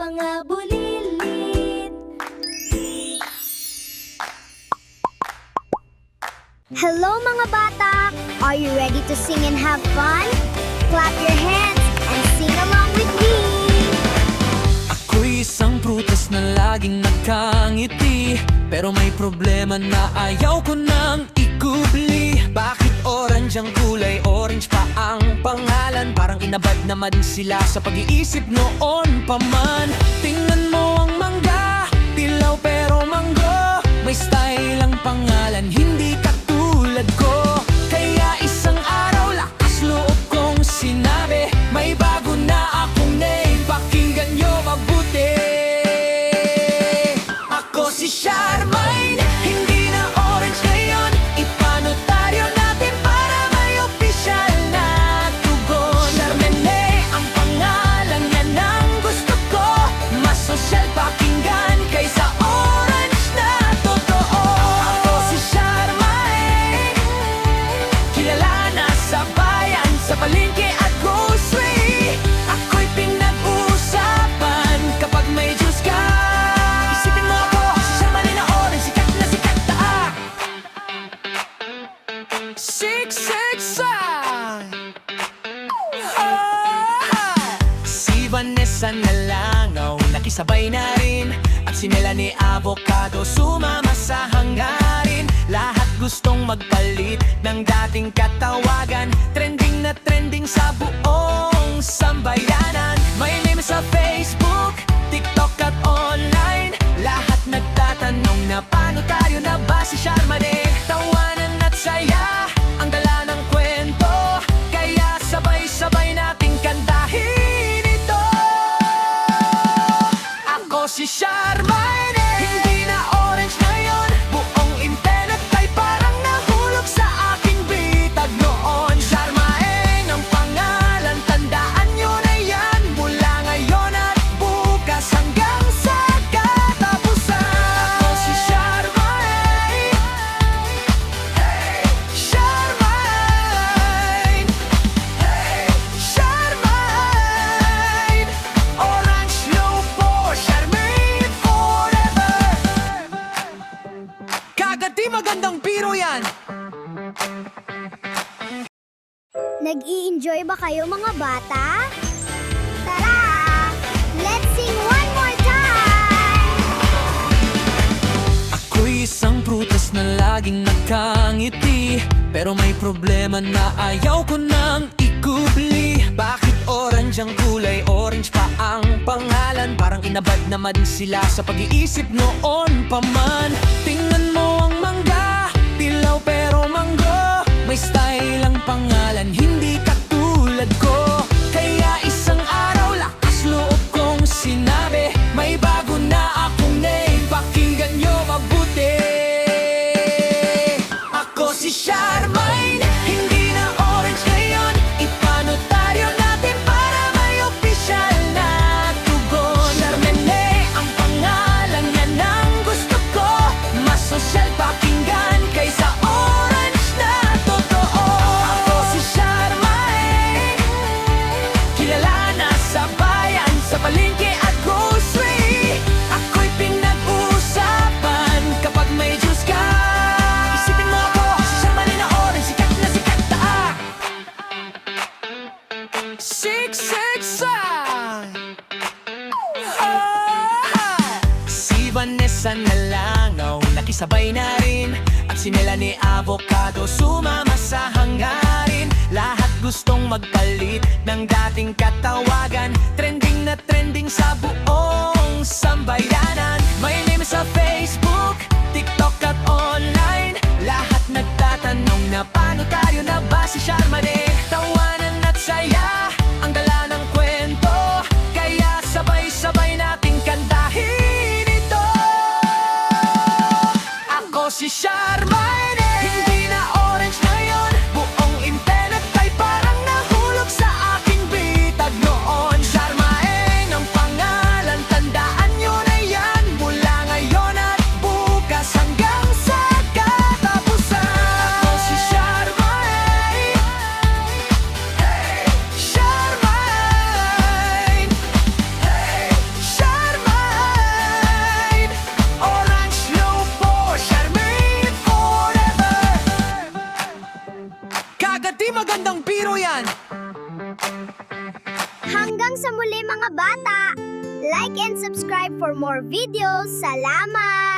mga bulilit. Hello mga bata! Are you ready to sing and have fun? Clap your hands and sing along with me! Ako'y isang prutas na laging nakangiti, pero may problema na ayaw ko nang ikubli. Bakit orange ang kulay? Orange pa ang pangalan. Parang inabad naman sila sa pag-iisip noon pa man. Tingnan mo ang mangga, dilaw pero manggo. May style ang pangalan, hindi katulad ko. Kaya isang araw, lakas loob kong sinabi, may bago na akong name, pakinggan nyo mabuti. Ako si Charmaine, hindi na orange ngayon. Ipanotaryo natin para may opisyal na tugon. Charmaine ang pangalan, yan ang gusto ko. Mas sosyal pakinggan kaysa orange na totoo. Ako si Charmaine, kilala na sa bayan, sa palengke at grocery. Ako'y pinag-uusapan kapag may juice ka. Isipin mo ako, si Charmaine na orange, sikat na sikat na Siksik-sa. Si Vanessa na langaw, nakisabay na rin. At si Melanie Avocado, sumama sa hangarin. Lahat gustong magpalit ng dating katawagan. Trending na trending sa buong sambayanan. May meme sa Facebook, TikTok at online. Lahat nagtatanong na paano tayo na ba si Charmaine. Tawanan at saya ang dala ng kwento, kaya sabay-sabay nating kantahin ito. Ako si Charmaine, hindi na orange ngayon. Buong internet ay parang nahulog sa aking bitag noon. Charmaine ang pangalan, tandaan nyo na yan. Mula ngayon at bukas hanggang sa katapusan. Ako si Charmaine, Charmaine, Charmaine. Orange no po, Charmaine forever. Kagati magandang biro yan. Nag-i-enjoy ba kayo mga bata? Tara! Let's sing one more time! Ako'y isang prutas na laging nakangiti, pero may problema na ayaw ko nang ikubli. Bakit orange ang kulay? Orange pa ang pangalan. Parang inabad naman sila sa pag-iisip noon pa man. Tingnan mo ang mangga, dilaw pero manggo. May style ang pangalan, hindi katulad ko. Kaya isang araw, lakas loob kong sinabi, may bago na akong name, pakinggan nyo mabuti. Ako si Charmaine, hindi na orange ngayon. Ipanotaryo natin para may opisyal na tugon. Charmaine ang pangalan, yan ang gusto ko. Mas sosyal pakinggan kaysa orange na totoo. Ako si Charmaine, kilala na sa bayan, sa palengke at grocery. Ako'y pinag-uusapan kapag may juice ka. Isipin mo ako, si Charmaine na orange, sikat na sikat na Siksik-sa. Si Vanessa na langaw, nakisabay na rin. At si Melanie Avocado, sumama sa hangarin. Lahat gustong magpalit ng dating katawagan. Trending na trending sa buong sambayanan. May meme sa Facebook, TikTok at online. Lahat nagtatanong na paano tayo na ba si Charmaine. Tawanan at saya ang dala ng kwento, kaya sabay-sabay nating kantahin ito. Ako si Charmaine, hindi na orange ngayon. Buong internet ay parang nahulog sa aking bitag noon. Charmaine ang pangalan, tandaan nyo na yan. Mula ngayon at bukas hanggang sa katapusan. Ako si Charmaine, Magandang biro yan! Hanggang sa muli mga bata! Like and subscribe for more videos. Salamat!